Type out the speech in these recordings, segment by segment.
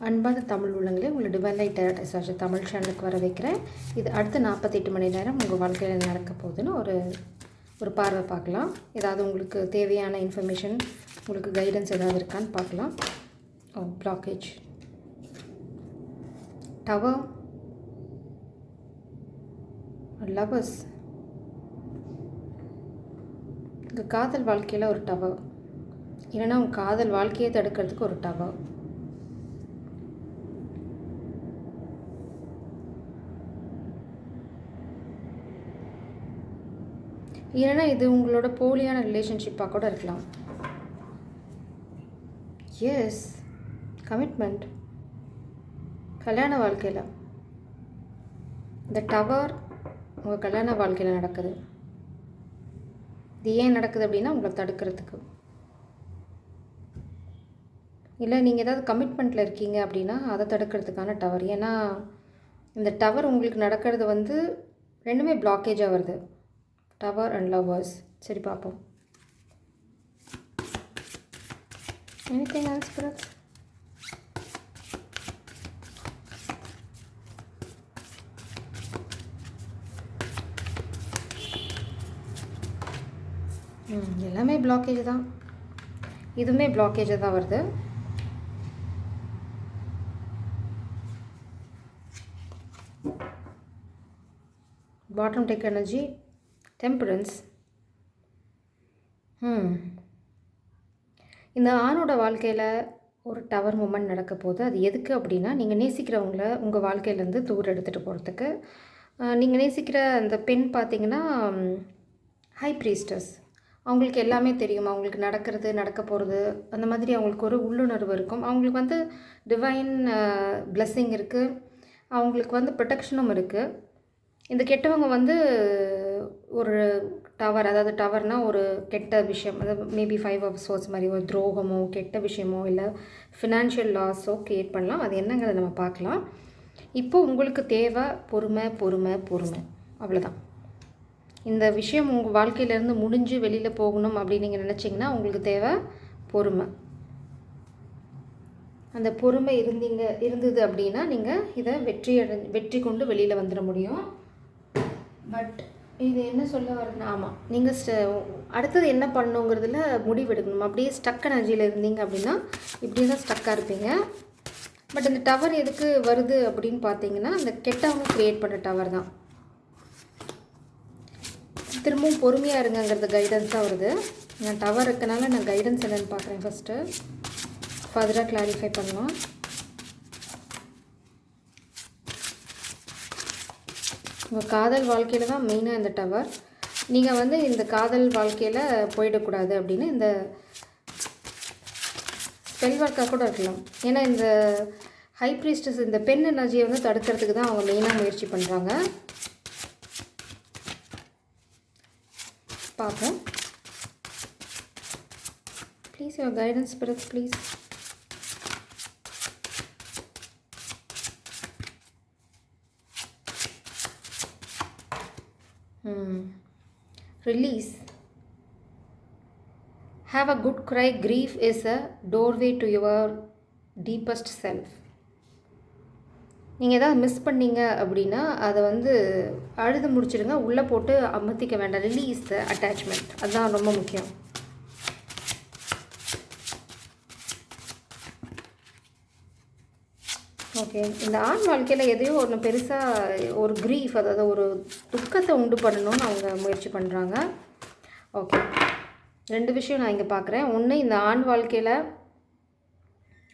அன்பான தமிழ் உள்ளங்களே, உங்களை டிவைன் லைட் டேரக்டர் தமிழ் சேனலுக்கு வர வைக்கிறேன். இது அடுத்த 48 மணி நேரம் உங்கள் வாழ்க்கையில் நடக்க போகுதுன்னு ஒரு பார்வை பார்க்கலாம். ஏதாவது உங்களுக்கு தேவையான இன்ஃபர்மேஷன், உங்களுக்கு கைடன்ஸ் ஏதாவது இருக்கான்னு பார்க்கலாம். Blockage, tower, lovers. உங்கள் காதல் வாழ்க்கையில் ஒரு டவர், இல்லைன்னா உங்கள் காதல் வாழ்க்கையை தடுக்கிறதுக்கு ஒரு டவர். இல்லைன்னா இது உங்களோட போலியான ரிலேஷன்ஷிப்பாக கூட இருக்கலாம். எஸ், கமிட்மெண்ட், கல்யாண வாழ்க்கையில் இந்த டவர் உங்கள் கல்யாண வாழ்க்கையில் நடக்குது. இது ஏன் நடக்குது அப்படின்னா உங்களை தடுக்கிறதுக்கு. இல்லை நீங்கள் ஏதாவது கமிட்மெண்ட்டில் இருக்கீங்க அப்படின்னா அதை தடுக்கிறதுக்கான டவர். ஏன்னா இந்த டவர் உங்களுக்கு நடக்கிறது ரெண்டுமே பிளாக்கேஜாக வருது. Tower and lovers. சரி, பார்ப்போம். Anything else brother? எல்லாமே பிளாக்கேஜ் தான். இதுவுமே பிளாக்கேஜாக தான் வருது. Bottom tech energy, temperance. இந்த ஆணோட வாழ்க்கையில் ஒரு டவர் மூமெண்ட் நடக்க போகுது. அது எதுக்கு அப்படின்னா, நீங்கள் நேசிக்கிறவங்கள உங்கள் வாழ்க்கையிலேருந்து தூரம் எடுத்துகிட்டு போகிறதுக்கு. நீங்கள் நேசிக்கிற அந்த பெண் பார்த்திங்கன்னா ஹை ப்ரீஸ்டஸ். அவங்களுக்கு எல்லாமே தெரியும். அவங்களுக்கு நடக்க போகிறது அந்த மாதிரி அவங்களுக்கு ஒரு உள்ளுணர்வு இருக்கும். அவங்களுக்கு டிவைன் பிளெஸ்ஸிங் இருக்குது. அவங்களுக்கு ப்ரொடெக்ஷனும் இருக்குது. இந்த கெட்டவங்க ஒரு டவர், அதாவது டவர்னால் ஒரு கெட்ட விஷயம், அதாவது மேபி 5 of Swords மாதிரி ஒரு துரோகமோ கெட்ட விஷயமோ இல்லை ஃபினான்ஷியல் லாஸோ க்ரியேட் பண்ணலாம். அது என்னங்கிறத நம்ம பார்க்கலாம். இப்போது உங்களுக்கு தேவை பொறுமை, பொறுமை, பொறுமை. அவ்வளோதான். இந்த விஷயம் உங்கள் வாழ்க்கையிலேருந்து முடிஞ்சு வெளியில் போகணும் அப்படின்னு நீங்கள் நினச்சிங்கன்னா உங்களுக்கு தேவை பொறுமை. அந்த பொறுமை இருந்தது அப்படின்னா நீங்கள் இதை வெற்றி கொண்டு வெளியில் வந்துட முடியும். பட் இது என்ன சொல்ல வரேன்னா, ஆமாம், நீங்கள் அடுத்தது என்ன பண்ணணுங்கிறதுல முடிவெடுக்கணும். அப்படியே ஸ்டக் எனர்ஜியில் இருந்தீங்க அப்படின்னா இப்படி தான் ஸ்டக்காக இருப்பீங்க. பட் இந்த டவர் எதுக்கு வருது அப்படின்னு பார்த்தீங்கன்னா, அந்த கெட்டவங்க க்ரியேட் பண்ணுற டவர் தான். திரும்பவும் பொறுமையாக இருங்கிறது கைடன்ஸாக வருது. நான் டவர் இருக்கனால நான் கைடன்ஸ் என்னென்னு பார்க்குறேன். ஃபஸ்ட்டு ஃபர்தராக கிளாரிஃபை பண்ணலாம். உங்கள் காதல் வாழ்க்கையில் தான் மெயினாக இந்த டவர். நீங்கள் இந்த காதல் வாழ்க்கையில் போயிடக்கூடாது அப்படின்னு இந்த ஸ்பெல் ஒர்க்காக கூட இருக்கலாம். ஏன்னா இந்த ஹை ப்ரீஸ்டஸ் இந்த பெண் எனர்ஜியை தடுக்கிறதுக்கு தான் அவங்க மெயினாக முயற்சி பண்ணுறாங்க. பார்ப்போம். Please your guidance spirits, please. Release. Have a good cry. Grief is a doorway to your deepest self. நீங்கள் ஏதாவது மிஸ் பண்ணீங்க அப்படின்னா அதை அழுது முடிச்சிடுங்க. உள்ளே போட்டு அமர்த்திக்க வேண்டாம். Release the attachment. அதுதான் ரொம்ப முக்கியம். ஓகே, இந்த ஆண் வாழ்க்கையில் எதையோ ஒன்று பெருசாக ஒரு க்ரீஃப், அதாவது ஒரு துக்கத்தை உண்டு பண்ணணும்னு அவங்க முயற்சி பண்ணுறாங்க. ஓகே, 2 விஷயம் நான் இங்கே பார்க்குறேன். ஒன்று, இந்த ஆண் வாழ்க்கையில்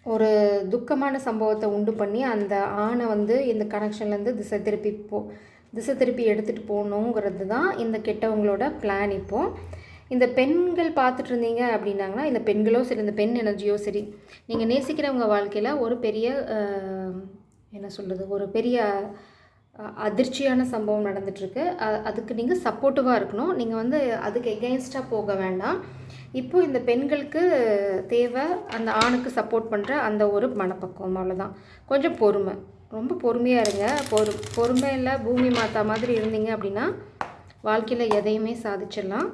ஒரு துக்கமான சம்பவத்தை உண்டு பண்ணி அந்த ஆணை இந்த கனெக்ஷன்லேருந்து திசை திருப்பி எடுத்துகிட்டு போகணுங்கிறது தான் இந்த கெட்டவங்களோட பிளான். இப்போது இந்த பெண்கள் பார்த்துட்டு இருந்தீங்க அப்படின்னாங்கன்னா, இந்த பெண்களோ சரி, இந்த பெண் எனர்ஜியோ சரி, நீங்கள் நேசிக்கிறவங்க வாழ்க்கையில் ஒரு பெரிய ஒரு பெரிய அதிர்ச்சியான சம்பவம் நடந்துகிட்ருக்கு. அதுக்கு நீங்கள் சப்போர்ட்டிவாக இருக்கணும். நீங்கள் அதுக்கு எகெயின்ஸ்டாக போக வேண்டாம். இப்போது இந்த பெண்களுக்கு தேவை அந்த ஆணுக்கு சப்போர்ட் பண்ணுற அந்த ஒரு மனப்பக்குவம். அவ்வளோதான். கொஞ்சம் பொறுமை, ரொம்ப பொறுமையாக இருங்க. பொறுமையில் பூமி மாத்தா மாதிரி இருந்தீங்க அப்படின்னா வாழ்க்கையில் எதையுமே சாதிச்சிடலாம்.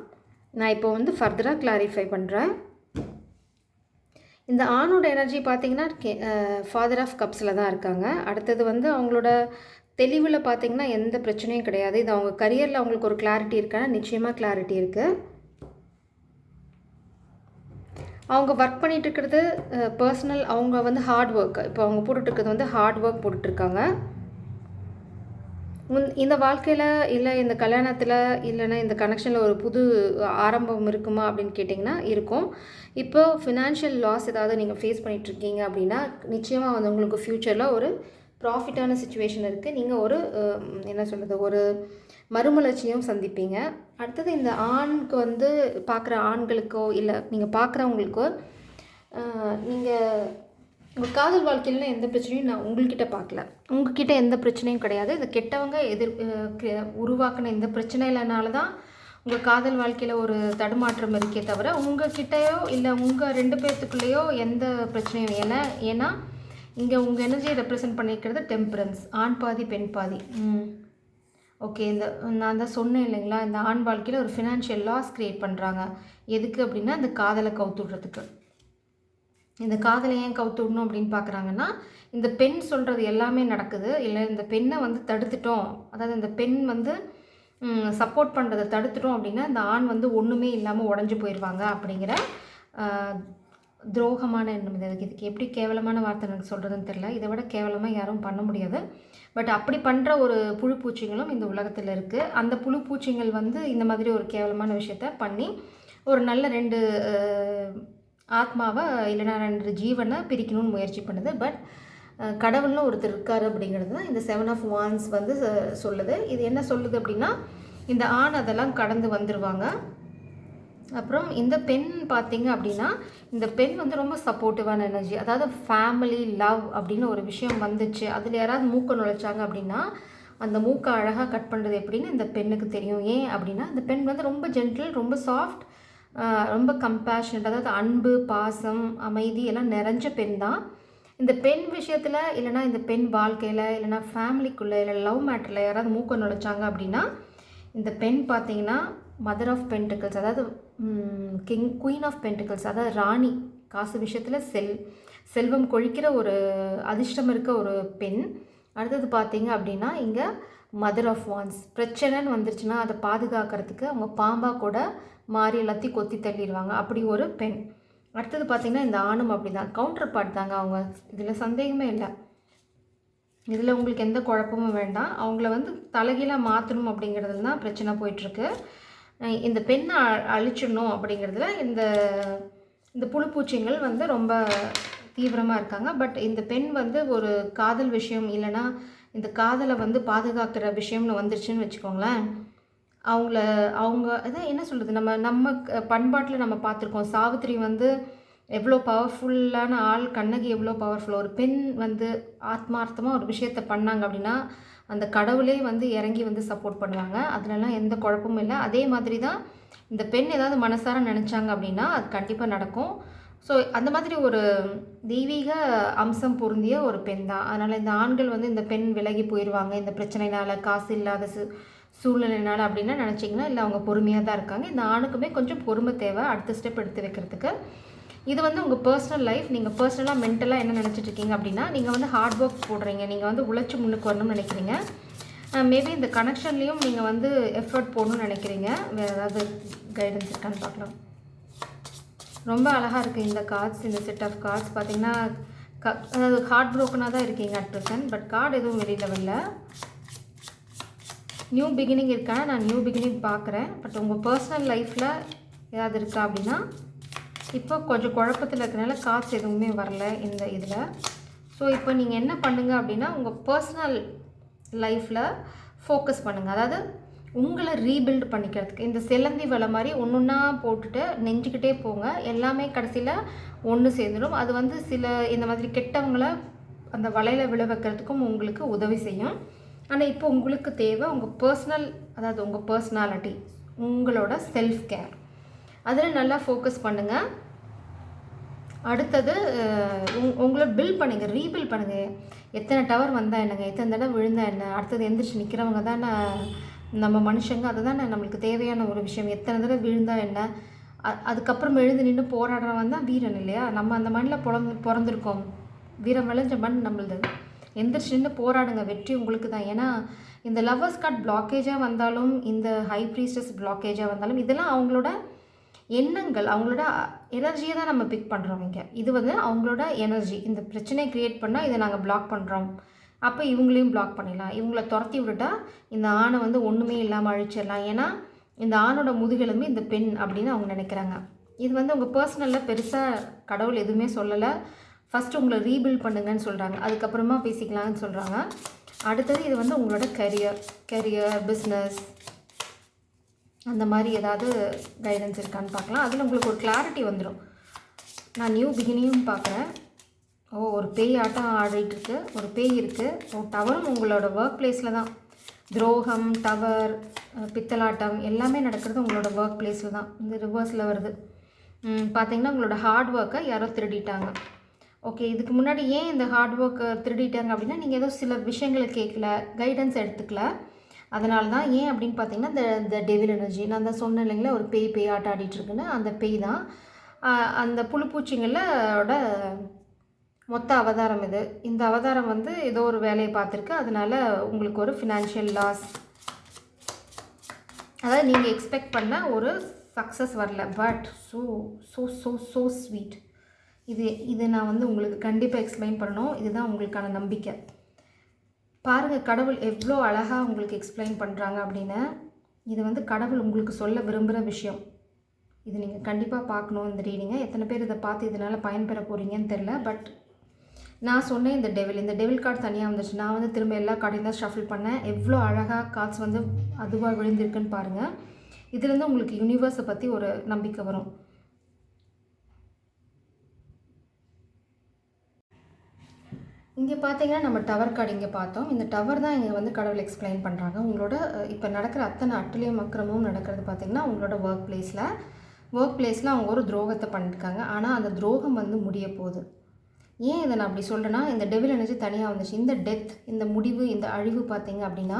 நான் இப்போ ஃபர்தராக கிளாரிஃபை பண்ணுறேன். இந்த ஆணோட எனர்ஜி பார்த்தீங்கன்னா ஃபாதர் ஆஃப் கப்ஸில் தான் இருக்காங்க. அடுத்தது வந்து அவங்களோட தெளிவில் பார்த்தீங்கன்னா எந்த பிரச்சனையும் கிடையாது. இது அவங்க கரியரில் அவங்களுக்கு ஒரு கிளாரிட்டி இருக்கான்னா நிச்சயமாக கிளாரிட்டி இருக்குது. அவங்க ஒர்க் பண்ணிகிட்டு இருக்கிறது பர்சனல், அவங்க வந்து ஹார்ட் ஒர்க், இப்போ அவங்க போட்டுட்ருக்கிறது வந்து ஹார்ட் ஒர்க் போட்டுட்ருக்காங்க. இந்த வாழ்க்கையில் இல்லை இந்த கல்யாணத்தில் இல்லைன்னா இந்த கனெக்ஷனில் ஒரு புது ஆரம்பம் இருக்குமா அப்படின்னு கேட்டிங்கன்னா இருக்கும். இப்போ ஃபினான்ஷியல் லாஸ் ஏதாவது நீங்கள் ஃபேஸ் பண்ணிகிட்ருக்கீங்க அப்படின்னா நிச்சயமாக வந்து உங்களுக்கு ஃப்யூச்சரில் ஒரு ப்ராஃபிட்டான சிச்சுவேஷன் இருக்குது. நீங்கள் ஒரு என்ன சொல்கிறது, ஒரு மறுமலர்ச்சியும் சந்திப்பீங்க. அடுத்தது இந்த ஆணுக்கு வந்து பார்க்குற ஆண்களுக்கோ இல்லை நீங்கள் பார்க்குறவங்களுக்கோ நீங்கள் உங்கள் காதல் வாழ்க்கையில் எந்த பிரச்சனையும் நான் உங்கள்கிட்ட பார்க்கல, உங்கள்கிட்ட எந்த பிரச்சனையும் கிடையாது. இந்த கெட்டவங்க உருவாக்கின இந்த பிரச்சனையிலனால தான் உங்கள் காதல் வாழ்க்கையில் ஒரு தடுமாற்றம் இருக்கே தவிர உங்கள்கிட்டயோ இல்லை உங்கள் 2 பேர்த்துக்குள்ளேயோ எந்த பிரச்சனையும் ஏன்னா இங்கே உங்கள் எனர்ஜியை ரெப்ரசன்ட் பண்ணியிருக்கிறது டெம்பரன்ஸ், ஆண் பாதி பெண் பாதி. ஓகே, நான் தான் சொன்னேன் இல்லைங்களா, இந்த ஆண் வாழ்க்கையில் ஒரு ஃபினான்ஷியல் லாஸ் க்ரியேட் பண்ணுறாங்க. எதுக்கு அப்படின்னா இந்த காதலை கவுத்துடுறதுக்கு. இந்த காதலை ஏன் கவுத்துடணும் அப்படின்னு பார்க்குறாங்கன்னா, இந்த பெண் சொல்கிறது எல்லாமே நடக்குது, இல்லை இந்த பெண்ணை வந்து தடுத்துட்டோம், அதாவது இந்த பெண் வந்து சப்போர்ட் பண்ணுறதை தடுத்துட்டோம் அப்படின்னா இந்த ஆண் வந்து ஒன்றுமே இல்லாமல் உடஞ்சி போயிடுவாங்க அப்படிங்கிற துரோகமான எண்ணம். இதுக்கு எப்படி கேவலமான வார்த்தை எனக்கு சொல்கிறதுன்னு தெரியல. இதை விட கேவலமாக யாரும் பண்ண முடியாது. பட் அப்படி பண்ணுற ஒரு புழு பூச்சிங்களும் இந்த உலகத்தில் இருக்குது. அந்த புழு பூச்சிங்கள் வந்து இந்த மாதிரி ஒரு கேவலமான விஷயத்த பண்ணி ஒரு நல்ல 2 ஆத்மாவை இல்லைனா 2 ஜீவனை பிரிக்கணும்னு முயற்சி பண்ணுது. பட் கடவுள்னு ஒருத்தர் இருக்கார் அப்படிங்கிறது தான் இந்த 7 ஆஃப் வான்ஸ் வந்து சொல்லுது. இது என்ன சொல்லுது அப்படின்னா இந்த ஆண் அதெல்லாம் கடந்து வந்துடுவாங்க. அப்புறம் இந்த பெண் பார்த்திங்க அப்படின்னா இந்த பெண் வந்து ரொம்ப சப்போர்ட்டிவான எனர்ஜி, அதாவது ஃபேமிலி லவ் அப்படின்னு ஒரு விஷயம் வந்துச்சு, அதில் யாராவது மூக்கை நுழைச்சாங்க அப்படின்னா அந்த மூக்கை அழகாக கட் பண்ணுறது எப்படின்னு இந்த பெண்ணுக்கு தெரியும். ஏன் அப்படின்னா இந்த பெண் வந்து ரொம்ப ஜென்டில், ரொம்ப சாஃப்ட், ரொம்ப கம்பேஷனட், அதாவது அன்பு, பாசம், அமைதி எல்லாம் நிறைஞ்ச பெண் தான். இந்த பெண் விஷயத்தில் இல்லைனா இந்த பெண் வாழ்க்கையில் இல்லைனா ஃபேமிலிக்குள்ளே இல்லை லவ் மேட்டரில் யாராவது மூக்கை நுழைச்சாங்க அப்படின்னா இந்த பெண் பார்த்திங்கன்னா மதர் ஆஃப் பென்டிகல்ஸ், அதாவது குயின் ஆஃப் பென்டிகல்ஸ், அதாவது ராணி, காசு விஷயத்தில் செல்வம் கொழிக்கிற ஒரு அதிர்ஷ்டம் இருக்க ஒரு பெண். அடுத்தது பார்த்தீங்க அப்படின்னா இங்கே மதர் ஆஃப் வான்ஸ், பிரச்சனைன்னு வந்துருச்சுன்னா அதை பாதுகாக்கிறதுக்கு அவங்க பாம்பாக கூட மாறி எல்லாத்தையும் கொத்தி தள்ளிடுவாங்க, அப்படி ஒரு பெண். அடுத்தது பார்த்திங்கன்னா இந்த ஆணும் அப்படி தான், கவுண்டர் பார்ட் தாங்க அவங்க, இதில் சந்தேகமே இல்லை. இதில் உங்களுக்கு எந்த குழப்பமும் வேண்டாம். அவங்கள வந்து தலைகீழாக மாற்றணும் அப்படிங்கிறதுல தான் பிரச்சனை போயிட்டுருக்கு. இந்த பெண்ணை அழிச்சிடணும் அப்படிங்கிறதுல இந்த புழுப்பூச்சிங்கள் வந்து ரொம்ப தீவிரமாக இருக்காங்க. பட் இந்த பெண் வந்து ஒரு காதல் விஷயம் இல்லைன்னா இந்த காதலை வந்து பாதுகாக்கிற விஷயம்னு வந்துருச்சுன்னு வச்சுக்கோங்களேன், அவங்க அதான் என்ன சொல்கிறது, நம்ம பண்பாட்டில் நம்ம பார்த்துருக்கோம். சாவித்திரி வந்து எவ்வளோ பவர்ஃபுல்லான ஆள், கண்ணகி எவ்வளோ பவர்ஃபுல். ஒரு பெண் வந்து ஆத்மார்த்தமாக ஒரு விஷயத்தை பண்ணாங்க அப்படின்னா அந்த கடவுளே வந்து இறங்கி வந்து சப்போர்ட் பண்ணுவாங்க, அதுலலாம் எந்த குழப்பமும் இல்லை. அதே மாதிரி தான் இந்த பெண் ஏதாவது மனசார நினச்சாங்க அப்படின்னா அது கண்டிப்பாக நடக்கும். ஸோ அந்த மாதிரி ஒரு தெய்வீக அம்சம் பொருந்திய ஒரு பெண் தான். அதனால் இந்த ஆண்கள் வந்து இந்த பெண் விலகி போயிடுவாங்க இந்த பிரச்சனைனால, காசு இல்லாத சூழ்நிலைனால அப்படின்னா நினச்சிங்கன்னா இல்லை, அவங்க பொறுமையாக தான் இருக்காங்க. இந்த ஆணுக்குமே கொஞ்சம் பொறுமை தேவை அடுத்த ஸ்டெப் எடுத்து வைக்கிறதுக்கு. இது வந்து உங்கள் பர்சனல் லைஃப், நீங்கள் பர்சனலாக மென்டலாக என்ன நினச்சிட்ருக்கீங்க அப்படின்னா நீங்கள் வந்து ஹார்ட் ஒர்க் போடுறீங்க, நீங்கள் வந்து உழைச்சி முன்னுக்கு வரணும்னு நினைக்கிறீங்க. மேபி இந்த கனெக்ஷன்லேயும் நீங்கள் வந்து எஃபர்ட் போடணும்னு நினைக்கிறீங்க. வேறு ஏதாவது கைடன்ஸ் இருக்கான்னு பார்க்கலாம். ரொம்ப அழகாக இருக்குது இந்த கார்ட்ஸ், இந்த செட் ஆஃப் கார்ட்ஸ் பார்த்திங்கன்னா அதாவது ஹார்ட் ப்ரோக்கனாக தான் இருக்கீங்க அட் ப்ரெசன்ட். பட் கார்டு எதுவும் வெளியில் வரல. நியூ பிகினிங் இருக்கானா, நான் நியூ பிகினிங் பார்க்குறேன். பட் உங்கள் பர்சனல் லைஃப்பில் ஏதாவது இருக்கா அப்படின்னா இப்போ கொஞ்சம் குழப்பத்தில் இருக்கிறனால கார்ட்ஸ் எதுவுமே வரல இந்த இதில். ஸோ இப்போ நீங்கள் என்ன பண்ணுங்கள் அப்படின்னா உங்கள் பர்சனல் லைஃப்பில் ஃபோக்கஸ் பண்ணுங்கள். அதாவது உங்களை ரீபில்ட் பண்ணிக்கிறதுக்கு இந்த செல்லந்தி வலை மாதிரி ஒன்றா போட்டுட்டு நெஞ்சிக்கிட்டே போங்க. எல்லாமே கடைசியில் ஒன்று சேர்ந்துடும். அது வந்து இந்த மாதிரி கெட்டவங்களை அந்த வலையில் விழ வைக்கிறதுக்கும் உங்களுக்கு உதவி செய்யும். ஆனால் இப்போ உங்களுக்கு தேவை உங்கள் பர்சனல், அதாவது உங்கள் பர்சனாலிட்டி, உங்களோட செல்ஃப் கேர், அதில் நல்லா ஃபோக்கஸ் பண்ணுங்கள். அடுத்தது உங்களை பில்ட் பண்ணுங்கள், ரீபில்ட் பண்ணுங்கள். எத்தனை டவர் வந்தால் என்னங்க, எத்தனை தடவை விழுந்தால் என்ன, அடுத்தது எந்திரிச்சு நிற்கிறவங்க தானே நம்ம மனுஷங்க, அதுதானே நம்மளுக்கு தேவையான ஒரு விஷயம். எத்தனை தடவை விழுந்தால் என்ன, அதுக்கப்புறம் எழுந்து நின்று போராடுறவன் தான் வீரன் இல்லையா? நம்ம அந்த மண்ணில் பிறந்திருக்கோம். வீரம் விளைஞ்ச மண் நம்மளுது. எந்திரிச்சு நின்று போராடுங்க, வெற்றி உங்களுக்கு தான். ஏன்னா இந்த லவ்வர்ஸ் கார்ட் பிளாக்கேஜாக வந்தாலும், இந்த ஹை ப்ரீஸ்டஸ் பிளாக்கேஜாக வந்தாலும், இதெல்லாம் அவங்களோட எண்ணங்கள், அவங்களோட எனர்ஜியை தான் நம்ம பிக் பண்ணுறோம் இங்கே. இது வந்து அவங்களோட எனர்ஜி. இந்த பிரச்சனையை க்ரியேட் பண்ணால் இதை நாங்கள் பிளாக் பண்ணுறோம், அப்போ இவங்களையும் பிளாக் பண்ணிடலாம். இவங்கள துரத்தி விட்டுட்டா இந்த ஆணை வந்து ஒன்றுமே இல்லாமல் அழிச்சிடலாம். ஏன்னா இந்த ஆணோட முதுகெலும்பு இந்த பெண் அப்படின்னு அவங்க நினைக்கிறாங்க. இது வந்து உங்கள் பர்சனலில் பெருசாக கடவுள் எதுவுமே சொல்லலை. ஃபஸ்ட்டு உங்களை ரீபில்ட் பண்ணுங்கன்னு சொல்கிறாங்க, அதுக்கப்புறமா பேசிக்கலாம்னு சொல்கிறாங்க. அடுத்தது இது வந்து உங்களோட கரியர் பிஸ்னஸ் அந்த மாதிரி ஏதாவது கைடன்ஸ் இருக்கான்னு பார்க்கலாம். அதில் உங்களுக்கு ஒரு கிளாரிட்டி வந்துடும். நான் நியூ பிகினிங்கும் பார்க்குறேன். ஒரு பேய் ஆட்டம் ஆடிட்டுருக்கு, ஒரு பேய் இருக்குது. டவரும் உங்களோட ஒர்க் பிளேஸில் தான். துரோகம், டவர், பித்தலாட்டம் எல்லாமே நடக்கிறது உங்களோட ஒர்க் பிளேஸில் தான். இந்த ரிவர்ஸில் வருது. பார்த்திங்கன்னா உங்களோட ஹார்ட் ஒர்க்கை யாரோ திருடிட்டாங்க. ஓகே, இதுக்கு முன்னாடி ஏன் இந்த ஹார்ட் ஒர்க்கை திருடிட்டாங்க அப்படின்னா, நீங்கள் ஏதோ சில விஷயங்களை கேட்கல, கைடன்ஸ் எடுத்துக்கல. அதனால தான். ஏன் அப்படின்னு பார்த்தீங்கன்னா, இந்த டெவில் எனர்ஜி நான் தான் சொன்னேன் இல்லைங்களா, ஒரு பேய் ஆட்டம் ஆடிட்டுருக்குன்னு. அந்த பேய் தான் அந்த புழுப்பூச்சிங்களோட மொத்த அவதாரம் இது. இந்த அவதாரம் வந்து ஏதோ ஒரு வேலையை பார்த்துருக்கு. அதனால் உங்களுக்கு ஒரு ஃபினான்ஷியல் லாஸ், அதாவது நீங்கள் எக்ஸ்பெக்ட் பண்ண ஒரு சக்ஸஸ் வரல. But so so so so sweet. இது நான் வந்து உங்களுக்கு கண்டிப்பாக எக்ஸ்பிளைன் பண்ணணும். இதுதான் உங்களுக்கான நம்பிக்கை. பாருங்கள் கடவுள் எவ்வளோ அழகாக உங்களுக்கு எக்ஸ்பிளைன் பண்ணுறாங்க அப்படின்னு. இது வந்து கடவுள் உங்களுக்கு சொல்ல விரும்புகிற விஷயம். இது நீங்கள் கண்டிப்பாக பார்க்கணும் இந்த ரீடிங்கை. எத்தனை பேர் இதை பார்த்து இதனால் பயன்பெற போகிறீங்கன்னு தெரில. பட் நான் சொன்னேன் இந்த டெவில் கார்டு தனியாக வந்துச்சு. நான் வந்து திரும்ப எல்லா கார்டையும் தான் ஷஃபில் பண்ணேன். எவ்வளோ அழகாக கார்ட்ஸ் வந்து அதுவாக விழுந்திருக்குன்னு பாருங்கள். இதுலேருந்து உங்களுக்கு யூனிவர்ஸை பற்றி ஒரு நம்பிக்கை வரும். இங்கே பார்த்தீங்கன்னா நம்ம டவர் கார்டு இங்கே பார்த்தோம். இந்த டவர் தான் இங்கே வந்து கடவுள் எக்ஸ்பிளைன் பண்ணுறாங்க. உங்களோட இப்போ நடக்கிற அத்தனை அட்டலியும் அக்கிரமும் நடக்கிறது பார்த்திங்கன்னா உங்களோட ஒர்க் பிளேஸில் அவங்க ஒரு துரோகத்தை பண்ணியிருக்காங்க. ஆனால் அந்த துரோகம் வந்து முடிய போகுது. ஏன் இதை நான் அப்படி சொல்கிறேன்னா, இந்த டெவில் எனர்ஜி தனியாக வந்துச்சு. இந்த டெத், இந்த முடிவு, இந்த அழிவு பார்த்திங்க அப்படின்னா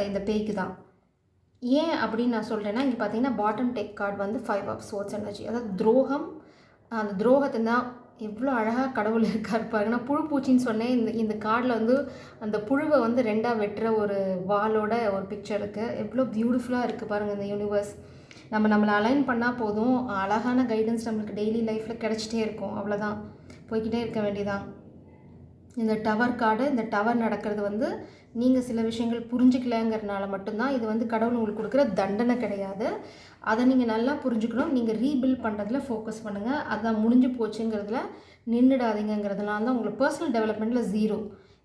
இந்த பேய்க்கு தான். ஏன் அப்படின்னு நான் சொல்கிறேன்னா, இங்கே பார்த்தீங்கன்னா பாட்டம் டெக் கார்டு வந்து 5 ஆஃப் சோர்ட்ஸ் எனர்ஜி. அதாவது துரோகம். அந்த துரோகத்தை தான் எவ்வளோ அழகாக கடவுள் இருக்கார் பாருங்கன்னா. புழு பூச்சின்னு சொன்னேன். இந்த கார்டில் வந்து அந்த புழுவை வந்து 2ஆக வெட்டுற ஒரு வாலோட ஒரு பிக்சர் இருக்குது. எவ்வளோ பியூட்டிஃபுல்லாக இருக்குது பாருங்கள் இந்த யூனிவர்ஸ். நம்மளை அலைன் பண்ணால் போதும், அழகான கைடன்ஸ் நம்மளுக்கு டெய்லி லைஃப்பில் கிடச்சிட்டே இருக்கும். அவ்வளோதான், போய்கிட்டே இருக்க வேண்டியதான். இந்த டவர் கார்டு, இந்த டவர் நடக்கிறது வந்து நீங்கள் சில விஷயங்கள் புரிஞ்சிக்கலங்கிறதுனால மட்டும்தான். இது வந்து கடவுள் உங்களுக்கு கொடுக்குற தண்டனை கிடையாது. அதை நீங்கள் நல்லா புரிஞ்சுக்கணும். நீங்கள் ரீபில்ட் பண்ணுறதுல ஃபோக்கஸ் பண்ணுங்கள். அதான் முடிஞ்சு போச்சுங்கிறதுல நின்றுடாதீங்கிறதுனால தான் உங்களுக்கு பர்சனல் டெவலப்மெண்ட்டில் 0.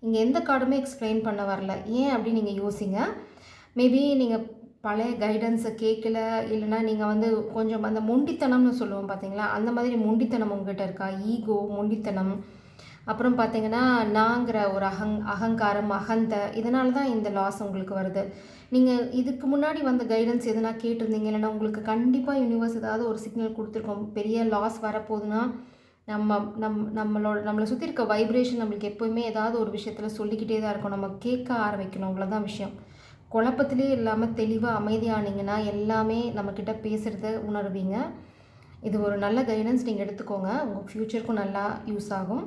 இங்கே எந்த கார்டுமே எக்ஸ்பிளைன் பண்ண வரல. ஏன் அப்படின்னு நீங்கள் யோசிங்க. மேபி நீங்கள் பழைய கைடன்ஸை கேட்கல, இல்லைனா நீங்கள் வந்து கொஞ்சம் அந்த மொண்டித்தனம்னு சொல்லுவோம் பார்த்தீங்களா, அந்த மாதிரி மொண்டித்தனம் உங்கள்கிட்ட இருக்கா, ஈகோ, மொண்டித்தனம். அப்புறம் பார்த்திங்கன்னா நாங்கிற ஒரு அகங்காரம், அகந்தை, இதனால தான் இந்த லாஸ் உங்களுக்கு வருது. நீங்கள் இதுக்கு முன்னாடி வந்த கைடன்ஸ் எதுனா கேட்டிருந்தீங்க, இல்லைனா உங்களுக்கு கண்டிப்பாக யூனிவர்ஸ் ஏதாவது ஒரு சிக்னல் கொடுத்துருக்கோம். பெரிய லாஸ் வரப்போகுதுன்னா நம்மளை சுற்றி இருக்க வைப்ரேஷன் நம்மளுக்கு எப்போயுமே ஏதாவது ஒரு விஷயத்தில் சொல்லிக்கிட்டே தான் இருக்கும். நம்ம கேட்க ஆரம்பிக்கணும், அவ்வளோதான் விஷயம். குழப்பத்திலே இல்லாமல் தெளிவாக அமைதியானீங்கன்னா எல்லாமே நம்மக்கிட்ட பேசுகிறத உணர்வீங்க. இது ஒரு நல்ல கைடன்ஸ், நீங்கள் எடுத்துக்கோங்க. உங்கள் ஃப்யூச்சருக்கும் நல்லா யூஸ் ஆகும்.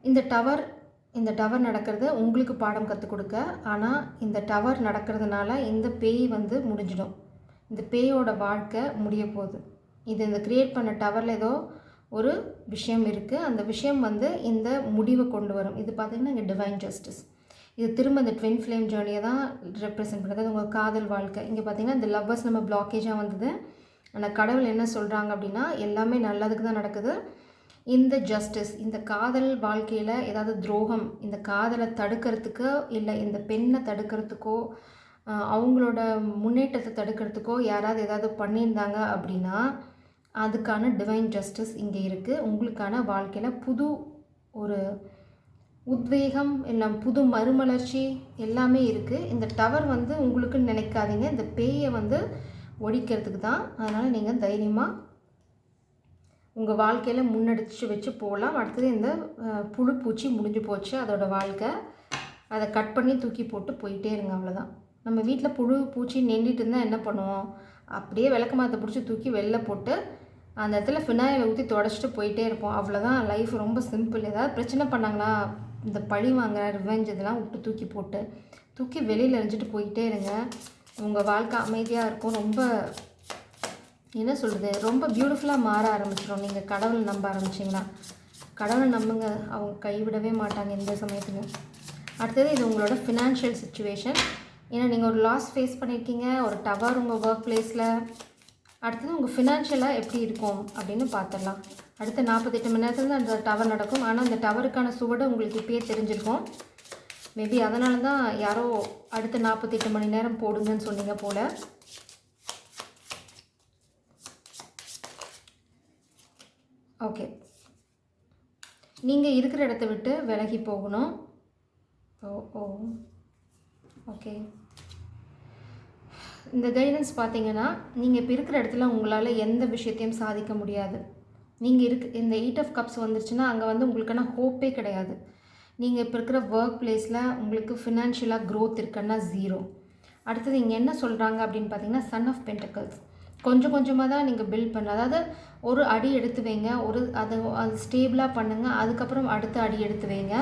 இந்த டவர் நடக்கிறது உங்களுக்கு பாடம் கற்றுக் கொடுக்க. ஆனால் இந்த டவர் நடக்கிறதுனால இந்த பேய் வந்து முடிஞ்சிடும். இந்த பேயோட வாழ்க்கை முடிய போகுது. இந்த க்ரியேட் பண்ண டவரில் ஏதோ ஒரு விஷயம் இருக்குது. அந்த விஷயம் வந்து இந்த முடிவை கொண்டு வரும். இது பார்த்திங்கன்னா இங்கே டிவைன் ஜஸ்டிஸ். இது திரும்ப இந்த ட்வின் ஃப்ளேம் ஜேர்னியை தான் ரெப்ரசென்ட் பண்ணுறது. உங்கள் காதல் வாழ்க்கை. இங்கே பார்த்திங்கன்னா இந்த லவ்வர்ஸ் நம்ம பிளாக்கேஜாக வந்தது. ஆனால் கடவுள் என்ன சொல்கிறாங்க அப்படின்னா, எல்லாமே நல்லதுக்கு தான் நடக்குது. இந்த ஜஸ்டிஸ், இந்த காதல் வாழ்க்கையில் ஏதாவது துரோகம், இந்த காதலை தடுக்கிறதுக்கோ இல்லை இந்த பெண்ணை தடுக்கிறதுக்கோ அவங்களோட முன்னேற்றத்தை தடுக்கிறதுக்கோ யாராவது ஏதாவது பண்ணியிருந்தாங்க அப்படின்னா அதுக்கான டிவைன் ஜஸ்டிஸ் இங்கே இருக்குது. உங்களுக்கான வாழ்க்கையில் புது ஒரு உத்வேகம், இல்லை புது மறுமலர்ச்சி எல்லாமே இருக்குது. இந்த டவர் வந்து உங்களுக்குன்னு நினைக்காதீங்க, இந்த பேயை வந்து ஒழிக்கிறதுக்கு தான். அதனால் நீங்கள் தைரியமாக உங்கள் வாழ்க்கையில் முன்னெடுத்து வச்சு போகலாம். அடுத்தது இந்த புழு பூச்சி முடிஞ்சு போச்சு, அதோட வாழ்க்கை. அதை கட் பண்ணி தூக்கி போட்டு போயிட்டே இருங்க, அவ்வளோதான். நம்ம வீட்டில் புழு பூச்சி நெண்டிட்டு இருந்தால் என்ன பண்ணுவோம், அப்படியே விளக்கமாத்த பிடிச்சி தூக்கி வெளில போட்டு அந்த இடத்துல ஃபினாயிலை ஊற்றி தொடச்சிட்டு போயிட்டே இருப்போம். அவ்வளோதான் லைஃப். ரொம்ப சிம்பிள். ஏதாவது பிரச்சனை பண்ணாங்களா, இந்த பழி வாங்க ரிவெஞ்ச் இதெல்லாம் விட்டு தூக்கி போட்டு தூக்கி வெளியில் எறிஞ்சிட்டு போயிட்டே இருங்க. உங்கள் வாழ்க்கை அமைதியாக இருக்கும். ரொம்ப என்ன சொல்கிறது, ரொம்ப பியூட்டிஃபுல்லாக மாற ஆரம்பிச்சிடும். நீங்கள் கடவுளை நம்ப ஆரம்பிச்சிங்கன்னா. கடவுளை நம்புங்க, அவங்க கைவிடவே மாட்டாங்க எந்த சமயத்துலையும். அடுத்தது இது உங்களோட ஃபினான்ஷியல் சுச்சுவேஷன். ஏன்னா நீங்கள் ஒரு லாஸ் ஃபேஸ் பண்ணியிருக்கீங்க, ஒரு டவர் உங்கள் ஒர்க் பிளேஸில். அடுத்தது உங்கள் ஃபினான்ஷியலாக எப்படி இருக்கும் அப்படின்னு பார்த்துடலாம். அடுத்த 48 மணி நேரத்தில் தான் அந்த டவர் நடக்கும். ஆனால் அந்த டவருக்கான சுவடு உங்களுக்கு இப்பயே தெரிஞ்சிருக்கும். மேபி அதனால தான் யாரோ அடுத்த 48 மணி நேரம் போடுங்கன்னு சொன்னீங்க போல். ஓகே, நீங்கள் இருக்கிற இடத்த விட்டு விலகி போகணும். ஓகே, இந்த கைடன்ஸ் பார்த்தீங்கன்னா நீங்கள் இப்போ இருக்கிற இடத்துல உங்களால் எந்த விஷயத்தையும் சாதிக்க முடியாது. நீங்கள் இந்த 8 ஆஃப் கப்ஸ் வந்துருச்சுன்னா அங்கே வந்து உங்களுக்கான ஹோப்பே கிடையாது. நீங்கள் இப்போ இருக்கிற ஒர்க் பிளேஸில் உங்களுக்கு ஃபினான்ஷியலாக க்ரோத் இருக்குன்னா 0. அடுத்தது இங்கே என்ன சொல்கிறாங்க அப்படின்னு பார்த்தீங்கன்னா சன் ஆஃப் பென்டக்கிள்ஸ். கொஞ்சம் கொஞ்சமாக தான் நீங்கள் பில்ட் பண்ண, அதாவது ஒரு அடி எடுத்து வைங்க, அது ஸ்டேபிளாக பண்ணுங்கள், அதுக்கப்புறம் அடுத்த அடி எடுத்து வைங்க.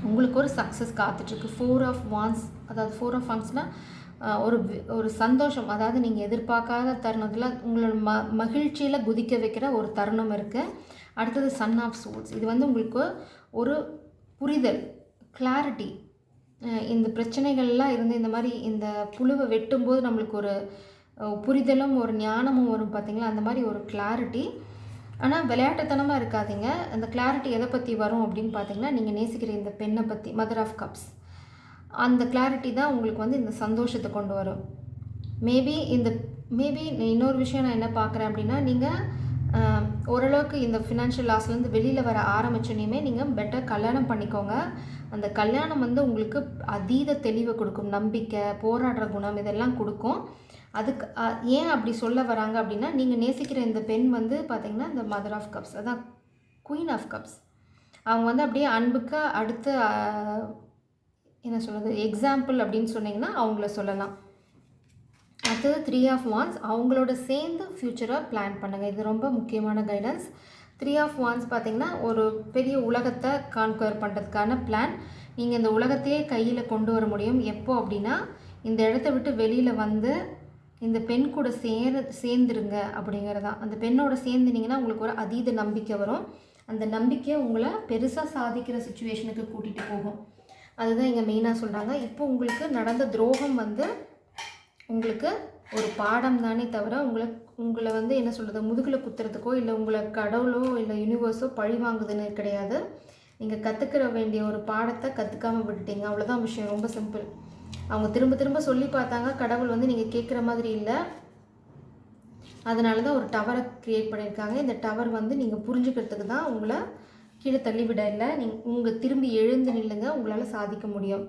உங்களுக்கு ஒரு சக்ஸஸ் காத்துட்ருக்கு. 4 ஆஃப் வான்ஸ், அதாவது 4 ஆஃப் வான்ஸ்னால் ஒரு சந்தோஷம், அதாவது நீங்கள் எதிர்பார்க்காத தருணத்தில் உங்களோட மகிழ்ச்சியில் குதிக்க வைக்கிற ஒரு தருணம் இருக்குது. அடுத்தது சன் ஆஃப் சோல்ஸ். இது வந்து உங்களுக்கு ஒரு புரிதல், கிளாரிட்டி. இந்த பிரச்சனைகள்லாம் இருந்து இந்த மாதிரி இந்த புழுவை வெட்டும்போது நம்மளுக்கு ஒரு புரிதலும் ஒரு ஞானமும் வரும் பார்த்தீங்களா, அந்த மாதிரி ஒரு கிளாரிட்டி. ஆனால் விளையாட்டுத்தனமாக இருக்காதீங்க. அந்த கிளாரிட்டி எதை பற்றி வரும் அப்படின்னு பார்த்தீங்கன்னா, நீங்கள் நேசிக்கிற இந்த பெண்ணை பற்றி, மதர் ஆஃப் கப்ஸ், அந்த கிளாரிட்டி தான் உங்களுக்கு வந்து இந்த சந்தோஷத்தை கொண்டு வரும். மேபி இன்னொரு விஷயம் நான் என்ன பார்க்குறேன் அப்படின்னா, நீங்கள் ஓரளவுக்கு இந்த ஃபினான்ஷியல் லாஸ்லேருந்து வெளியில் வர ஆரம்பிச்சோன்னே நீங்கள் பெட்டர் கல்யாணம் பண்ணிக்கோங்க. அந்த கல்யாணம் வந்து உங்களுக்கு அதீத தெளிவை கொடுக்கும், நம்பிக்கை, போராடுற குணம் இதெல்லாம் கொடுக்கும். அதுக்கு ஏன் அப்படி சொல்ல வராங்க அப்படின்னா, நீங்கள் நேசிக்கிற இந்த பெண் வந்து பார்த்திங்கன்னா இந்த மதர் ஆஃப் கப்ஸ், அதான் குயின் ஆஃப் கப்ஸ். அவங்க வந்து அப்படியே அன்புக்கு அடுத்த என்ன சொல்கிறது எக்ஸாம்பிள் அப்படின்னு சொன்னிங்கன்னா அவங்கள சொல்லலாம். அடுத்தது 3 ஆஃப் வான்ஸ். அவங்களோட சேர்ந்து ஃப்யூச்சரை பிளான் பண்ணுங்கள். இது ரொம்ப முக்கியமான கைடன்ஸ். 3 ஆஃப் வான்ஸ் பார்த்திங்கன்னா ஒரு பெரிய உலகத்தை கான்குவர் பண்ணுறதுக்கான பிளான். நீங்கள் இந்த உலகத்தையே கையில் கொண்டு வர முடியும். எப்போ அப்படின்னா, இந்த இடத்த விட்டு வெளியில் வந்து இந்த பெண் கூட சேர்ந்துருங்க அப்படிங்கிறதான். அந்த பெண்ணோட சேர்ந்துனீங்கன்னா உங்களுக்கு ஒரு அதீத நம்பிக்கை வரும். அந்த நம்பிக்கை உங்களை பெருசாக சாதிக்கிற சுச்சுவேஷனுக்கு கூட்டிகிட்டு போகும். அதுதான் இங்கே மெயினாக சொல்கிறாங்க. இப்போ உங்களுக்கு நடந்த துரோகம் வந்து உங்களுக்கு ஒரு பாடம் தானே தவிர உங்களை வந்து என்ன சொல்கிறது முதுகில் குத்துறதுக்கோ இல்லை உங்களை கடவுளோ இல்லை யூனிவர்ஸோ பழி வாங்குதுன்னு கிடையாது. நீங்கள் கற்றுக்கிற வேண்டிய ஒரு பாடத்தை கற்றுக்காமல் விட்டுட்டீங்க, அவ்வளோதான் விஷயம். ரொம்ப சிம்பிள். அவங்க திரும்ப திரும்ப சொல்லி பார்த்தாங்க, கடவுள் வந்து நீங்கள் கேட்குற மாதிரி இல்லை. அதனால தான் ஒரு டவரை க்ரியேட் பண்ணியிருக்காங்க. இந்த டவர் வந்து நீங்கள் புரிஞ்சுக்கிறதுக்கு தான் உங்களை கீழே தள்ளிவிட இல்லை. உங்கள் திரும்பி எழுந்து நில்லுங்க, உங்களால் சாதிக்க முடியும்.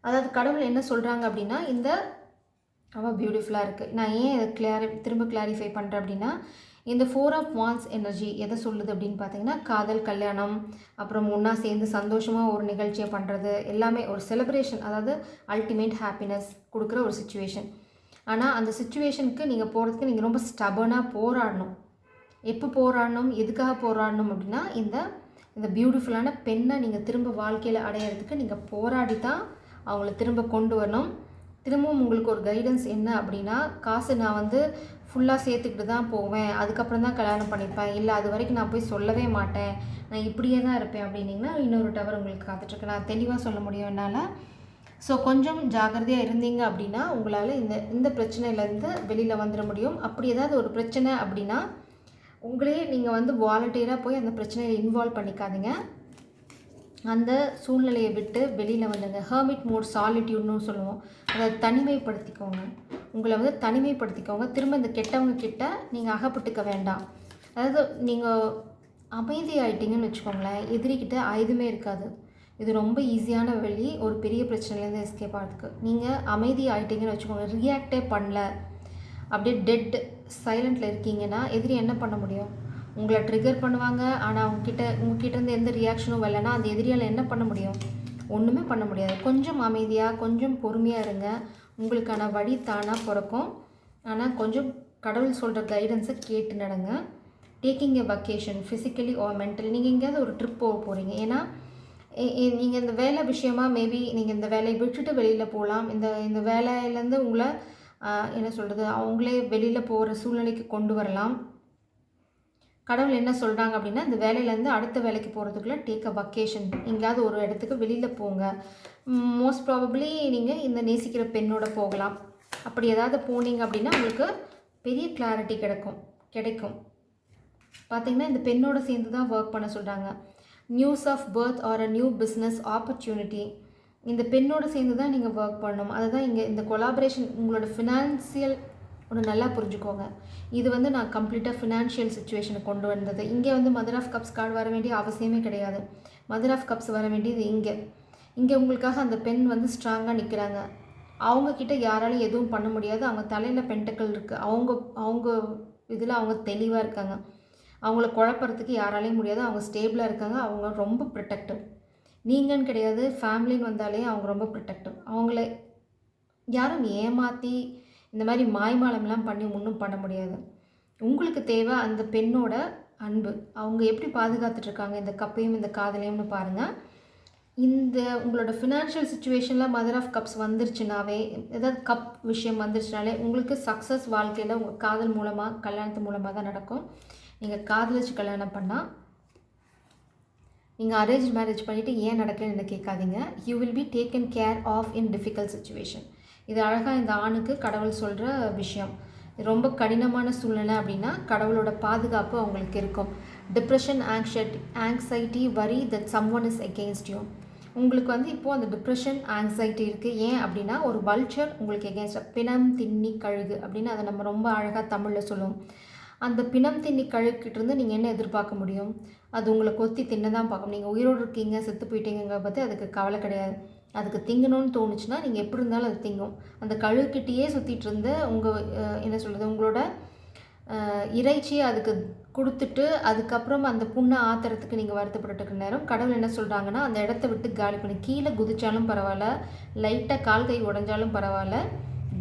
அதாவது கடவுள் என்ன சொல்கிறாங்க அப்படின்னா, இந்த அவள் பியூட்டிஃபுல்லாக இருக்குது. நான் ஏன் இதை திரும்ப கிளாரிஃபை பண்ணுறேன் அப்படின்னா, இந்த 4 ஆஃப் வான்ஸ் எனர்ஜி எதை சொல்லுது அப்படின்னு பார்த்தீங்கன்னா, காதல், கல்யாணம், அப்புறம் ஒன்றா சேர்ந்து சந்தோஷமாக ஒரு நிகழ்ச்சியை பண்ணுறது, எல்லாமே ஒரு செலிப்ரேஷன், அதாவது அல்டிமேட் ஹாப்பினஸ் கொடுக்குற ஒரு சுச்சுவேஷன். ஆனால் அந்த சுச்சுவேஷனுக்கு நீங்கள் போகிறதுக்கு நீங்கள் ரொம்ப ஸ்டபனாக போராடணும். எப்போ போராடணும், எதுக்காக போராடணும் அப்படின்னா, இந்த பியூட்டிஃபுல்லான பெண்ணை நீங்கள் திரும்ப வாழ்க்கையில் அடையிறதுக்கு நீங்கள் போராடி தான் அவங்கள திரும்ப கொண்டு வரணும். திரும்பவும் உங்களுக்கு ஒரு கைடன்ஸ் என்ன அப்படின்னா, காசு நான் வந்து ஃபுல்லாக சேர்த்துக்கிட்டு தான் போவேன், அதுக்கப்புறம் தான் கல்யாணம் பண்ணிப்பேன், இல்லை அது வரைக்கும் நான் போய் சொல்லவே மாட்டேன், நான் இப்படியே தான் இருப்பேன் அப்படின்னிங்கன்னா இன்னொரு டவர் உங்களுக்கு காத்துட்ருக்கு. நான் தெளிவாக சொல்ல முடியும் என்னால். ஸோ கொஞ்சம் ஜாகிரதையாக இருந்தீங்க அப்படின்னா உங்களால் இந்த பிரச்சனையிலேருந்து வெளியில் வந்துட முடியும். அப்படி ஏதாவது ஒரு பிரச்சனை அப்படின்னா உங்களே நீங்கள் வந்து வாலண்டியராக போய் அந்த பிரச்சனையை இன்வால்வ் பண்ணிக்காதீங்க. அந்த சூழ்நிலையை விட்டு வெளியில் வந்துங்க. ஹெர்மிட் மோட், சாலிட்யூட்னு சொல்லுவோம். அதை தனிமைப்படுத்திக்கோங்க. உங்களை வந்து தனிமைப்படுத்திக்கோங்க. திரும்ப இந்த கெட்டவங்க கிட்ட நீங்கள் அகப்பட்டுக்க வேண்டாம். அதாவது நீங்கள் அமைதி ஆகிட்டீங்கன்னு வச்சுக்கோங்களேன், எதிரிக்கிட்ட ஆயுதமே இருக்காது. இது ரொம்ப ஈஸியான வழி ஒரு பெரிய பிரச்சனையிலேருந்து எஸ்கேப் ஆகிறதுக்கு. நீங்கள் அமைதி ஆகிட்டீங்கன்னு வச்சுக்கோங்க, ரியாக்டே பண்ணல, அப்படியே டெட் சைலண்டில் இருக்கீங்கன்னா எதிரி என்ன பண்ண முடியும்? உங்களை ட்ரிகர் பண்ணுவாங்க. ஆனால் உங்ககிட்டேருந்து எந்த ரியாக்ஷனும் வரலைன்னா அந்த எதிரியால் என்ன பண்ண முடியும்? ஒன்றுமே பண்ண முடியாது. கொஞ்சம் அமைதியாக, கொஞ்சம் பொறுமையாக இருங்க. உங்களுக்கான வழி தானாக பிறக்கும். ஆனால் கொஞ்சம் கடவுள் சொல்கிற கைடன்ஸை கேட்டு நடங்க. Taking a vacation physically or mentally. நீங்கள் எங்கேயாவது ஒரு ட்ரிப் போக போகிறீங்க. ஏன்னா நீங்கள் இந்த வேலை விஷயமா மேபி நீங்கள் இந்த வேலையை விட்டுட்டு வெளியில் போகலாம். இந்த வேலையிலேருந்து உங்களை என்ன சொல்கிறது, அவங்களே வெளியில் போகிற சூழ்நிலைக்கு கொண்டு வரலாம். கடவுள் என்ன சொல்கிறாங்க அப்படின்னா, இந்த வேலையிலேருந்து அடுத்த வேலைக்கு போகிறதுக்குள்ளே டேக் அ வக்கேஷன், எங்கேயாவது ஒரு இடத்துக்கு வெளியில் போங்க. மோஸ்ட் ப்ராபப்ளி நீங்கள் இந்த நேசிக்கிற பெண்ணோட போகலாம். அப்படி ஏதாவது போனீங்க அப்படின்னா உங்களுக்கு பெரிய கிளாரிட்டி கிடைக்கும். பார்த்திங்கன்னா இந்த பெண்ணோட சேர்ந்து தான் ஒர்க் பண்ண சொல்கிறாங்க. News of birth or a new business opportunity. இந்த பெண்ணோட சேர்ந்து தான் நீங்கள் ஒர்க் பண்ணணும். அதுதான் இங்கே இந்த கொலாபரேஷன். உங்களோட ஃபினான்சியல் ஒன்று நல்லா புரிஞ்சுக்கோங்க. இது வந்து நான் கம்ப்ளீட்டாக ஃபினான்ஷியல் சுச்சுவேஷனுக்கு கொண்டு வந்தது. இங்கே வந்து மதர் ஆஃப் கப்ஸ் கார்டு வர வேண்டிய அவசியமே கிடையாது. மதர் ஆஃப் கப்ஸ் வர வேண்டியது இங்கே உங்களுக்காக அந்த பெண் வந்து ஸ்ட்ராங்காக நிற்கிறாங்க. அவங்கக்கிட்ட யாராலையும் எதுவும் பண்ண முடியாது. அவங்க தலையில் பென்டக்கிள் இருக்குது. அவங்க இதில் அவங்க தெளிவாக இருக்காங்க. அவங்கள குழப்பறதுக்கு யாராலையும் முடியாது. அவங்க ஸ்டேபிளாக இருக்காங்க. அவங்க ரொம்ப ப்ரொடெக்டிவ். நீங்கன்னு கிடையாது, ஃபேமிலின்னு வந்தாலே அவங்க ரொம்ப ப்ரொடெக்டிவ். அவங்கள யாரும் ஏமாற்றி இந்த மாதிரி மாய்மாலம்லாம் பண்ணி ஒன்றும் பண்ண முடியாது. உங்களுக்கு தேவை அந்த பெண்ணோட அன்பு. அவங்க எப்படி பாதுகாத்துட்ருக்காங்க இந்த கப்பையும் இந்த காதலையும்னு பாருங்கள். இந்த உங்களோட ஃபினான்ஷியல் சுச்சுவேஷனில் மதர் ஆஃப் கப்ஸ் வந்துருச்சுனாவே, ஏதாவது கப் விஷயம் வந்துருச்சுனாலே உங்களுக்கு சக்ஸஸ் வாழ்க்கையில் உங்கள் காதல் மூலமாக கல்யாணத்து மூலமாக தான் நடக்கும். நீங்கள் காதலிச்சு கல்யாணம் பண்ணால், நீங்கள் அரேஞ்ச் மேரேஜ் பண்ணிவிட்டு ஏன் நடக்கலன்னு கேட்காதீங்க. You will be taken care of in difficult situation. இது அழகாக இந்த ஆணுக்கு கடவுள் சொல்கிற விஷயம். ரொம்ப கடினமான சூழ்நிலை அப்படின்னா கடவுளோட பாதுகாப்பு அவங்களுக்கு இருக்கும். டிப்ரெஷன், ஆங்ஸைட்டி, வரி that someone is against you. உங்களுக்கு வந்து இப்போது அந்த டிப்ரெஷன், ஆங்ஸைட்டி இருக்குது. ஏன் அப்படின்னா ஒரு வல்ச்சர் உங்களுக்கு எகெயின்ஸ்டாக, பிணம் தின்னி கழுகு அப்படின்னு அதை நம்ம ரொம்ப அழகாக தமிழில் சொல்லுவோம். அந்த பிணம் தின்னி கழுகிட்டிருந்து நீங்கள் என்ன எதிர்பார்க்க முடியும்? அது உங்களை கொத்தி தின்ன தான் பார்க்கணும். நீங்கள் உயிரோடு இருக்கீங்க, செத்து போயிட்டீங்க பற்றி அதுக்கு கவலை கிடையாது. அதுக்கு திங்கணும்னு தோணுச்சுன்னா நீங்கள் எப்படி இருந்தாலும் அது திங்கும். அந்த கழுகிட்டேயே சுற்றிட்டு இருந்த என்ன சொல்கிறது, உங்களோட இறைச்சியை அதுக்கு கொடுத்துட்டு அதுக்கப்புறம் அந்த புண்ணை ஆத்துறதுக்கு நீங்கள் வருத்தப்பட்டுருக்க நேரம் கடவுள் என்ன சொல்கிறாங்கன்னா, அந்த இடத்த விட்டு காலி பண்ணி கீழே குதிச்சாலும் பரவாயில்ல, லைட்டாக கால் கை உடஞ்சாலும் பரவாயில்ல,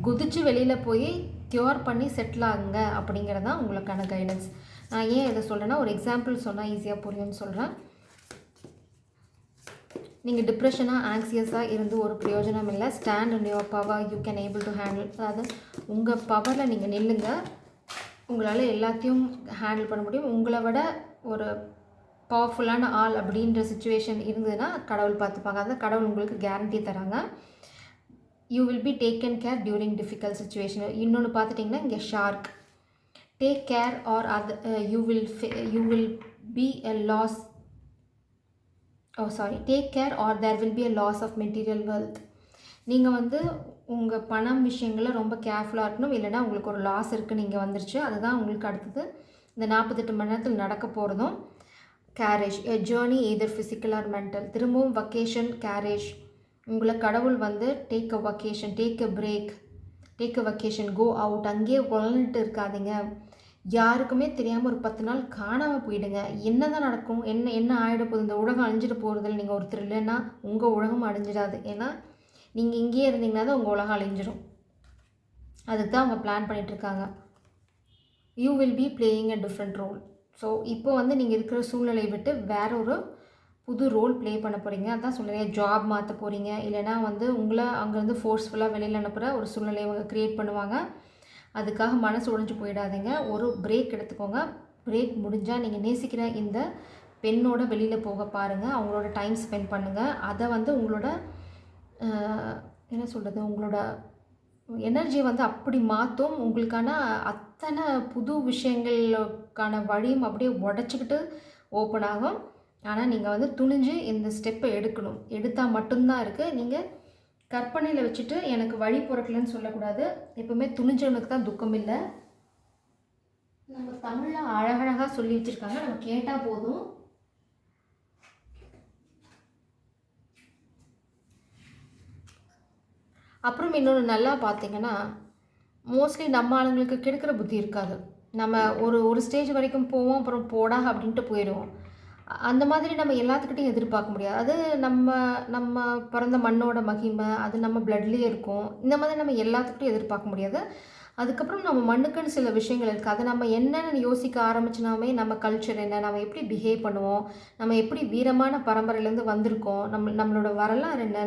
குதித்து வெளியில் போய் க்யூர் பண்ணி செட்டில் ஆகுங்க அப்படிங்கிறது தான் உங்களுக்கான கைடன்ஸ். நான் ஏன் இதை சொல்கிறேன்னா, ஒரு எக்ஸாம்பிள் சொன்னால் ஈஸியாக புரியும்னு சொல்கிறேன். நீங்கள் டிப்ரெஷனாக, ஆங்ஸியஸாக இருந்து ஒரு பிரயோஜனம் இல்லை. Stand in your power, you can able to handle. அதாவது உங்கள் பவரில் நீங்கள் நில்லுங்க. உங்களால் எல்லாத்தையும் ஹேண்டில் பண்ண முடியும். உங்களை விட ஒரு பவர்ஃபுல்லான ஆள் அப்படின்ற சுச்சுவேஷன் இருந்ததுன்னா கடவுள் பார்த்துப்பாங்க. அதான் கடவுள் உங்களுக்கு கேரண்டி தராங்க. You will be taken care during difficult situation. இன்னொன்று பார்த்துட்டிங்கன்னா இங்கே ஷார்க். டேக் கேர் ஆர் அது you will be a loss take care or there will be a loss of material wealth. நீங்கள் வந்து உங்கள் பணம் விஷயங்களில் ரொம்ப கேர்ஃபுல்லாக இருக்கணும். இல்லைனா உங்களுக்கு ஒரு லாஸ் இருக்குன்னு இங்கே வந்துருச்சு. அதுதான் உங்களுக்கு அடுத்தது இந்த 48 மணி நேரத்தில் நடக்க போகிறதும். Courage, a journey either physical or mental. திரும்பவும் வக்கேஷன், கேரேஜ். உங்களை கடவுள் வந்து take a vacation, take a break, take a vacation, go out. அங்கேயே உழந்துட்டு இருக்காதீங்க. யாருக்குமே தெரியாமல் ஒரு 10 நாள் காணாமல் போயிடுங்க. என்ன தான் நடக்கும், என்ன ஆகிட போகுது, இந்த உலகம் அழிஞ்சிட்டு போகிறதில்ல. நீங்கள் ஒருத்தர் இல்லைன்னா உங்கள் உலகம் அழிஞ்சிடாது. ஏன்னா நீங்கள் இங்கேயே இருந்தீங்கன்னா தான் உங்கள் உலகம் அழிஞ்சிடும். அதுக்கு தான் அவங்க பிளான் பண்ணிகிட்ருக்காங்க. You will be playing a different role. So இப்போ வந்து நீங்கள் இருக்கிற சூழ்நிலையை விட்டு வேற ஒரு புது ரோல் ப்ளே பண்ண போகிறீங்க. அதான் சொல்கிறீங்க, ஜாப் மாற்ற போகிறீங்க. இல்லைனா வந்து உங்களை அங்கேருந்து ஃபோர்ஸ்ஃபுல்லாக வெளியில் அனுப்புகிற ஒரு சூழ்நிலையை அவங்க க்ரியேட் பண்ணுவாங்க. அதுக்காக மனசு உடைஞ்சு போயிடாதீங்க. ஒரு பிரேக் எடுத்துக்கோங்க. பிரேக் முடிஞ்சால் நீங்கள் நேசிக்கிற இந்த பெண்ணோட வெளியில் போக பாருங்கள். அவங்களோட டைம் ஸ்பெண்ட் பண்ணுங்கள். அதை வந்து உங்களோட என்ன சொல்கிறது, உங்களோட எனர்ஜியை வந்து அப்படி மாற்றும். உங்களுக்கான அத்தனை புது விஷயங்களுக்கான வழியும் அப்படியே உடச்சிக்கிட்டு ஓப்பன் ஆகும். ஆனால் நீங்கள் வந்து துணிஞ்சு இந்த ஸ்டெப்பை எடுக்கணும். எடுத்தால் மட்டும்தான் இருக்குது. நீங்கள் கற்பனையில் வச்சுட்டு எனக்கு வழி பிறக்கலன்னு சொல்லக்கூடாது. எப்பவுமே துணிஞ்சவனுக்கு தான் துக்கம் இல்லை. நம்ம தமிழில் அழகழகாக சொல்லி வச்சுருக்காங்க, நம்ம கேட்டால் போதும். அப்புறம் இன்னொன்று நல்லா பார்த்தீங்கன்னா, மோஸ்ட்லி நம்ம ஆளுங்களுக்கு கெடுக்கிற புத்தி இருக்காது. நம்ம ஒரு ஸ்டேஜ் வரைக்கும் போவோம், அப்புறம் போடா அப்படின்ட்டு போயிடுவோம். அந்த மாதிரி நம்ம எல்லாத்துக்கிட்டையும் எதிர்பார்க்க முடியாது. அது நம்ம பிறந்த மண்ணோட மகிமை, அது நம்ம பிளட்லேயே இருக்கும். இந்த மாதிரி நம்ம எல்லாத்துக்கிட்டையும் எதிர்பார்க்க முடியாது. அதுக்கப்புறம் நம்ம மண்ணுக்குன்னு சில விஷயங்கள் இருக்குது. அதை நம்ம என்னென்னு யோசிக்க ஆரம்பிச்சினாவே நம்ம கல்ச்சர் என்ன, நம்ம எப்படி பிஹேவ் பண்ணுவோம், நம்ம எப்படி வீரமான பரம்பரையிலேருந்து வந்திருக்கோம், நம்மளோட வரலாறு என்ன,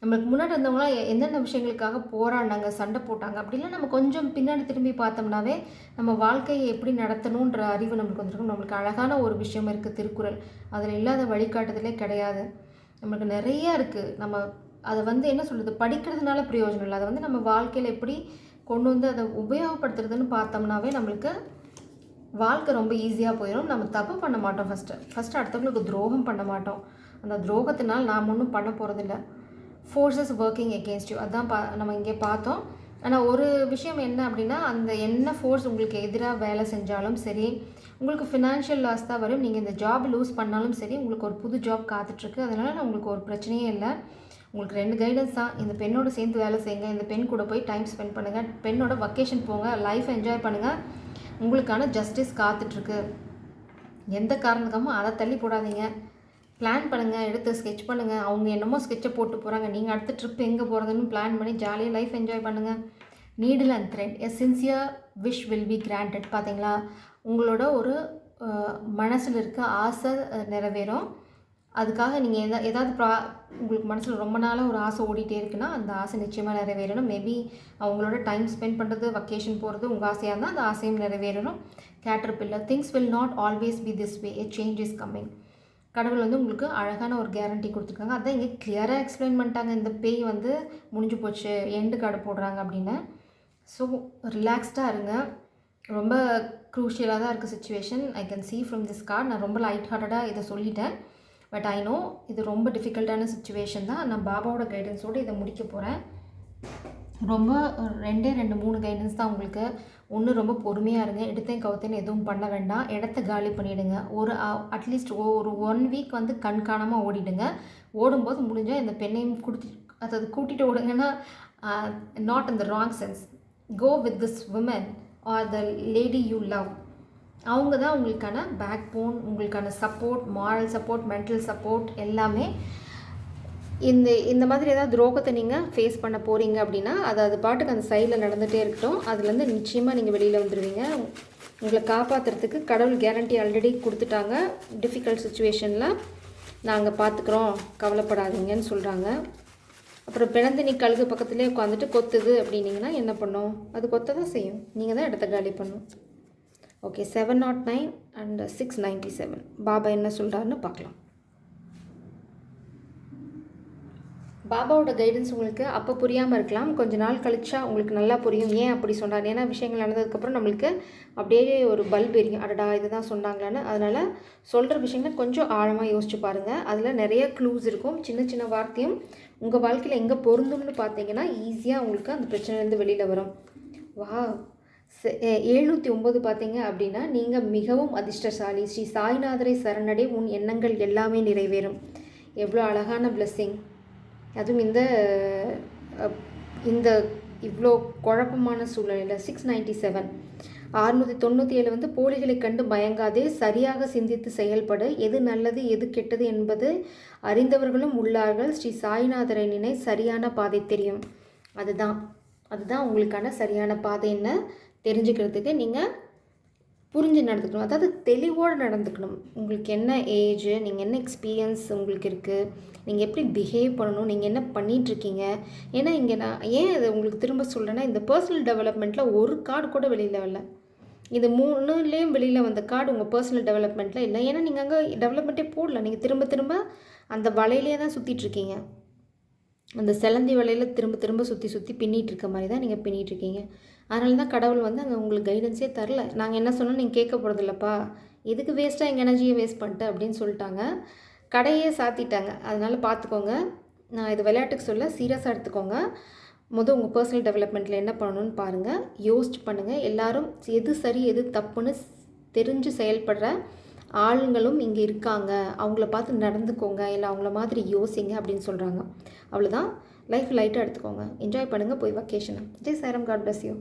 நம்மளுக்கு முன்னாடி இருந்தவங்களாம் எந்தெந்த விஷயங்களுக்காக போராடினாங்க, சண்டை போட்டாங்க, அப்படிலாம் நம்ம கொஞ்சம் பின்னாடி திரும்பி பார்த்தோம்னாவே நம்ம வாழ்க்கையை எப்படி நடத்தணுன்ற அறிவு நம்மளுக்கு வந்துருக்கும். நம்மளுக்கு அழகான ஒரு விஷயம் இருக்குது திருக்குறள். அதில் இல்லாத வழிகாட்டுதலே கிடையாது. நம்மளுக்கு நிறைய இருக்குது. நம்ம அதை என்ன சொல்கிறது, படிக்கிறதுனால பிரயோஜனம் இல்லை. அதை நம்ம வாழ்க்கையில் எப்படி கொண்டு வந்து அதை உபயோகப்படுத்துறதுன்னு பார்த்தோம்னாவே நம்மளுக்கு வாழ்க்கை ரொம்ப ஈஸியாக போயிடும். நம்ம தப்பு பண்ண மாட்டோம். ஃபஸ்ட்டு அடுத்தவங்களுக்கு துரோகம் பண்ண மாட்டோம். அந்த துரோகத்தினால் நாம் ஒன்றும் பண்ண போகிறதில்ல. ஃபோர்ஸஸ் ஒர்க்கிங் எகெயின்ஸ்ட் யூ, அதுதான் நம்ம இங்கே பார்த்தோம். ஆனால் ஒரு விஷயம் என்ன அப்படின்னா, அந்த என்ன ஃபோர்ஸ் உங்களுக்கு எதிராக வேலை செஞ்சாலும் சரி, உங்களுக்கு ஃபினான்ஷியல் லாஸ் தான் வரும். நீங்கள் இந்த ஜாப் லூஸ் பண்ணாலும் சரி, உங்களுக்கு ஒரு புது ஜாப் காத்துட்ருக்கு. அதனால் உங்களுக்கு ஒரு பிரச்சனையே இல்லை. உங்களுக்கு 2 கைடன்ஸ் தான். இந்த பெண்ணோட சேர்ந்து வேலை செய்யுங்க, இந்த பெண் கூட போய் டைம் ஸ்பெண்ட் பண்ணுங்கள், பெண்ணோட வக்கேஷன் போங்க, லைஃப் என்ஜாய் பண்ணுங்கள். உங்களுக்கான ஜஸ்டிஸ் காத்துட்ருக்கு. எந்த காரணத்துக்காகவும் அதை தள்ளி போடாதீங்க. பிளான் பண்ணுங்கள், எடுத்து ஸ்கெட்ச் பண்ணுங்கள். அவங்க என்னமோ ஸ்கெட்சை போட்டு போகிறாங்க, நீங்கள் அடுத்த ட்ரிப் எங்கே போகிறதுன்னு பிளான் பண்ணி ஜாலியாக லைஃப் என்ஜாய் பண்ணுங்கள். Needle and thread, a sincere wish will be granted. பார்த்தீங்களா, உங்களோட ஒரு மனசில் இருக்க ஆசை நிறைவேறும். அதுக்காக நீங்கள் ஏதாவது உங்களுக்கு மனசில் ரொம்ப நாளாக ஒரு ஆசை ஓடிட்டே இருக்குன்னா அந்த ஆசை நிச்சயமாக நிறைவேறணும். மேபி அவங்களோட டைம் ஸ்பெண்ட் பண்ணுறது, வக்கேஷன் போகிறது உங்கள் ஆசையாக இருந்தால் அந்த ஆசையும் நிறைவேறணும். Caterpillar, things will not always be this way, a change is coming. கடவுள் உங்களுக்கு அழகான ஒரு கேரண்டி கொடுத்துருக்காங்க. அதான் இங்கே கிளியராக எக்ஸ்பிளைன் பண்ணிட்டாங்க. இந்த பேய் முடிஞ்சு போச்சு, எண்டு கார்டு போடுறாங்க அப்படின்னு. ஸோ ரிலாக்ஸ்டாக இருங்க. ரொம்ப க்ரூஷியலாக தான் இருக்குது situation. I can see from this card. நான் ரொம்ப லைட் ஹார்ட்டடாக இதை சொல்லிட்டேன். பட் ஐ நோ இது ரொம்ப டிஃபிகல்ட்டான சுச்சுவேஷன் தான். நான் பாபாவோட கைடன்ஸோடு இதை முடிக்க போகிறேன். ரொம்ப 2-3 கைடன்ஸ் தான் உங்களுக்கு. ஒன்று, ரொம்ப பொறுமையாக இருங்க. எடுத்தேன் கவுத்தேன்னு எதுவும் பண்ண வேண்டாம். இடத்த காலி பண்ணிவிடுங்க. அட்லீஸ்ட் ஒரு 1 வீக் கண் காணாமல் ஓடிடுங்க. ஓடும்போது முடிஞ்சால் இந்த பெண்ணையும் கூட்டிகிட்டு ஓடுங்கன்னா not in the wrong sense. Go with this women or the lady you love. அவங்க தான் உங்களுக்கான பேக் போன், உங்களுக்கான support, moral support, mental support எல்லாமே. இந்த மாதிரி ஏதாவது துரோகத்தை நீங்கள் ஃபேஸ் பண்ண போகிறீங்க அப்படின்னா அது பாட்டுக்கு அந்த சைடில் நடந்துகிட்டே இருக்கட்டும். அதுலேருந்து நிச்சயமாக நீங்கள் வெளியில் வந்துடுவீங்க. உங்களை காப்பாற்றுறதுக்கு கடவுள் கேரண்டி ஆல்ரெடி கொடுத்துட்டாங்க. டிஃபிகல்ட் சுச்சுவேஷனில் நாங்கள் பார்த்துக்குறோம், கவலைப்படாதீங்கன்னு சொல்கிறாங்க. அப்புறம் பிணந்தினி கழுகு பக்கத்துலேயே உட்காந்துட்டு கொத்துது அப்படின்னிங்கன்னா என்ன பண்ணும்? அது கொத்த தான் செய்யும். நீங்கள் தான் இடத்த காலி பண்ணும். ஓகே, 709 அண்ட் 697 பாபா என்ன சொல்கிறாருன்னு பார்க்கலாம். பாபாவோட கைடன்ஸ் உங்களுக்கு அப்போ புரியாமல் இருக்கலாம். கொஞ்சம் நாள் கழிச்சா உங்களுக்கு நல்லா புரியும் ஏன் அப்படி சொன்னார். ஏன்னா விஷயங்கள் நடந்ததுக்கப்புறம் நம்மளுக்கு அப்படியே ஒரு பல்ப் எரியும், அடடா இது தான் சொன்னாங்களான்னு. அதனால் சொல்கிற விஷயங்களை கொஞ்சம் ஆழமாக யோசிச்சு பாருங்கள். அதில் நிறைய க்ளூஸ் இருக்கும். சின்ன சின்ன வார்த்தையும் உங்கள் வாழ்க்கையில் எங்கே பொருந்தும்னு பார்த்தீங்கன்னா ஈஸியாக உங்களுக்கு அந்த பிரச்சனைலேருந்து வெளியில் வரும். வா 709 பார்த்தீங்க அப்படின்னா நீங்கள் மிகவும் அதிர்ஷ்டசாலி. ஸ்ரீ சாய்நாதரை சரணடை, உன் எண்ணங்கள் எல்லாமே நிறைவேறும். எவ்வளோ அழகான பிளெஸ்ஸிங். அதுவும் இந்த இவ்வளோ குழப்பமான சூழ்நிலையில் 697 697 போலிகளை கண்டு பயங்காதே, சரியாக சிந்தித்து செயல்படு. எது நல்லது எது கெட்டது என்பது அறிந்தவர்களும் உள்ளார்கள். ஸ்ரீ சாய்நாதரை நினை, சரியான பாதை தெரியும். அதுதான் உங்களுக்கான சரியான பாதை என்ன தெரிஞ்சுக்கிறதுக்கு நீங்கள் புரிஞ்சு நடந்துக்கணும். அதாவது தெளிவோடு நடந்துக்கணும். உங்களுக்கு என்ன ஏஜ், நீங்கள் என்ன எக்ஸ்பீரியன்ஸ் உங்களுக்கு இருக்குது, நீங்கள் எப்படி பிஹேவ் பண்ணணும், நீங்கள் என்ன பண்ணிகிட்ருக்கீங்க. ஏன்னா இங்கே நான் ஏன் அதை உங்களுக்கு திரும்ப சொல்கிறேன்னா, இந்த பர்சனல் டெவலப்மெண்ட்டில் ஒரு கார்டு கூட வெளியில் வரல. இது 3லேயும் வெளியில் வந்த கார்டு உங்கள் பர்சனல் டெவலப்மெண்ட்டில் இல்லை. ஏன்னா நீங்கள் அங்கே டெவலப்மெண்ட்டே போடல. நீங்கள் திரும்ப அந்த வலையிலே தான் சுற்றிட்டுருக்கீங்க. அந்த செலந்தி வலையில் திரும்ப சுற்றி பின்னிட்டு இருக்க மாதிரி தான் நீங்கள் பின்னிட்டுருக்கீங்க. அதனால தான் கடவுள் அங்கே உங்களுக்கு கைடன்ஸே தரல. நாங்கள் என்ன சொன்னோம் நீங்கள் கேட்க போகிறதில்லப்பா, எதுக்கு வேஸ்ட்டாக எங்கள் எனர்ஜியை வேஸ்ட் பண்ணிட்டு அப்படின்னு சொல்லிட்டாங்க. கடையே சாத்திட்டாங்க. அதனால் பார்த்துக்கோங்க. நான் இது விளையாட்டுக்கு சொல்ல, சீரியஸாக எடுத்துக்கோங்க. உங்கள் பர்சனல் டெவலப்மெண்ட்டில் என்ன பண்ணணும்னு பாருங்கள், யோசிச்சு பண்ணுங்கள். எல்லோரும் எது சரி எது தப்புன்னு தெரிஞ்சு செயல்படுற ஆளுங்களும் இங்கே இருக்காங்க. அவங்கள பார்த்து நடந்துக்கோங்க, இல்லை அவங்கள மாதிரி யோசிங்க அப்படின்னு சொல்கிறாங்க. அவ்வளோதான். லைஃப் லைட்டாக எடுத்துக்கோங்க, என்ஜாய் பண்ணுங்கள், போய் வக்கேஷனை. Jai Sairam, God bless you.